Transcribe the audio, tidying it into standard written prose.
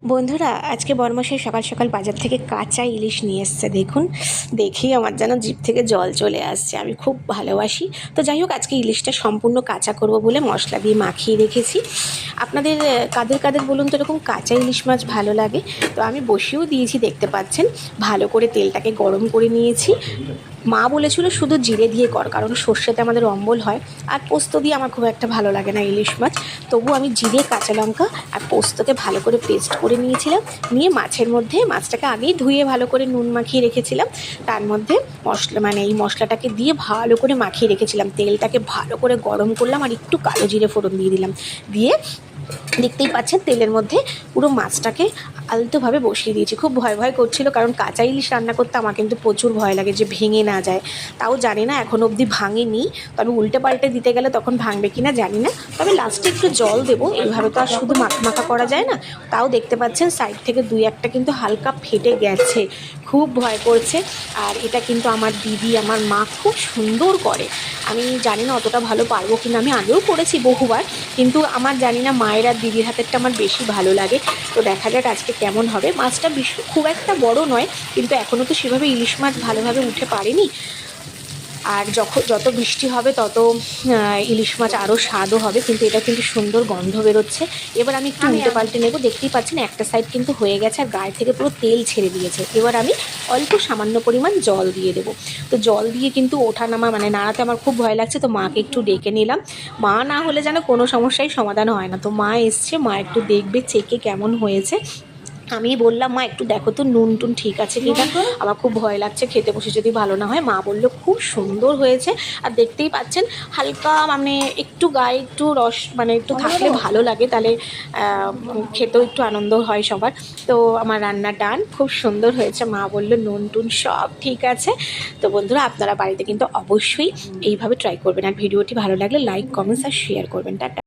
বন্ধুরা, আজকে বরমশাই সকাল সকাল বাজার থেকে কাঁচা ইলিশ নিয়ে এসছে। দেখুন, দেখেই আমার যেন জিভ থেকে জল চলে আসছে। আমি খুব ভালোবাসি। তো যাই হোক, আজকে ইলিশটা সম্পূর্ণ কাঁচা করব বলে মশলা দিয়ে মাখিয়ে রেখেছি। আপনাদের কাদের কাদের বলুন তো এরকম কাঁচা ইলিশ মাছ ভালো লাগে? তো আমি বসিয়েও দিয়েছি, দেখতে পাচ্ছেন। ভালো করে তেলটাকে গরম করে নিয়েছি। মা বলেছিল শুধু জিরে দিয়ে কর, কারণ সর্ষেতে আমাদের অম্বল হয়, আর পোস্ত দিয়ে আমার খুব একটা ভালো লাগে না ইলিশ মাছ। তবু আমি জিরে, কাঁচা লঙ্কা আর পোস্তকে ভালো করে পেস্ট করে নিয়েছিলাম। নিয়ে মাছের মধ্যে, মাছটাকে আগেই ধুয়ে ভালো করে নুন মাখিয়ে রেখেছিলাম, তার মধ্যে মশলা এই মশলাটাকে দিয়ে ভালো করে মাখিয়ে রেখেছিলাম। তেলটাকে ভালো করে গরম করলাম আর একটু কালো জিরে ফোড়ন দিয়ে দিলাম। দিয়ে দেখতেই পাচ্ছেন তেলের মধ্যে পুরো মাছটাকে আলতোভাবে বসিয়ে দিয়েছি। খুব ভয় ভয় করছিল, কারণ কাঁচা ইলিশ রান্না করতে আমার কিন্তু প্রচুর ভয় লাগে যে ভেঙে না যায়। তাও জানি না, এখন অবধি ভাঙেনি। তবে উল্টে পাল্টে দিতে গেলে তখন ভাঙবে কি না জানি না। তবে লাস্টে একটু জল দেবো, এইভাবে তো আর শুধু মাখা মাখা করা যায় না। তাও দেখতে পাচ্ছেন সাইড থেকে দুই একটা কিন্তু হালকা ফেটে গেছে। খুব ভয় করছে। আর এটা কিন্তু আমার দিদি, আমার মা খুব সুন্দর করে। আমি জানি না অতটা ভালো পারবো কিনা, আমি আগেও করেছি বহুবার, কিন্তু আমার জানি না, মায়ের আর দিদির হাতেরটা আমার বেশি ভালো লাগে। তো দেখা যাক আজকে কেমন হবে। মাছটা খুব একটা বড় নয়, কিন্তু এখনও তো সেভাবে ইলিশ মাছ ভালোভাবে উঠে পারেনি। আর যত বৃষ্টি হবে তত ইলিশ মাছ আরও স্বাদও হবে। কিন্তু এটা কিন্তু সুন্দর গন্ধ বেরোচ্ছে। এবার আমি একটু উল্টে পাল্টে নেবো। দেখতেই পাচ্ছেন একটা সাইড কিন্তু হয়ে গেছে আর গায়ে থেকে পুরো তেল ছেড়ে দিয়েছে। এবার আমি অল্প সামান্য পরিমাণ জল দিয়ে দেবো। তো জল দিয়ে কিন্তু ওঠানামা নাড়াতে আমার খুব ভয় লাগছে। তো মাকে একটু ডেকে নিলাম। মা না হলে যেন কোনো সমস্যাই সমাধান হয় না। তো মা এসছে, মা একটু দেখবে চেকে কেমন হয়েছে। আমি বললাম, মা একটু দেখো তো নুন টুন ঠিক আছে কি না, আমার খুব ভয় লাগছে খেতে বসে যদি ভালো না হয়। মা বললো খুব সুন্দর হয়েছে। আর দেখতেই পাচ্ছেন হালকা একটু গায়ে একটু রস একটু থাকলে ভালো লাগে, তাহলে খেতেও একটু আনন্দ হয় সবার। তো আমার রান্না ডান, খুব সুন্দর হয়েছে। মা বললো নুন টুন সব ঠিক আছে। তো বন্ধুরা, আপনারা বাড়িতে কিন্তু অবশ্যই এইভাবে ট্রাই করবেন। আর ভিডিওটি ভালো লাগলে লাইক, কমেন্টস আর শেয়ার করবেন। টাটা।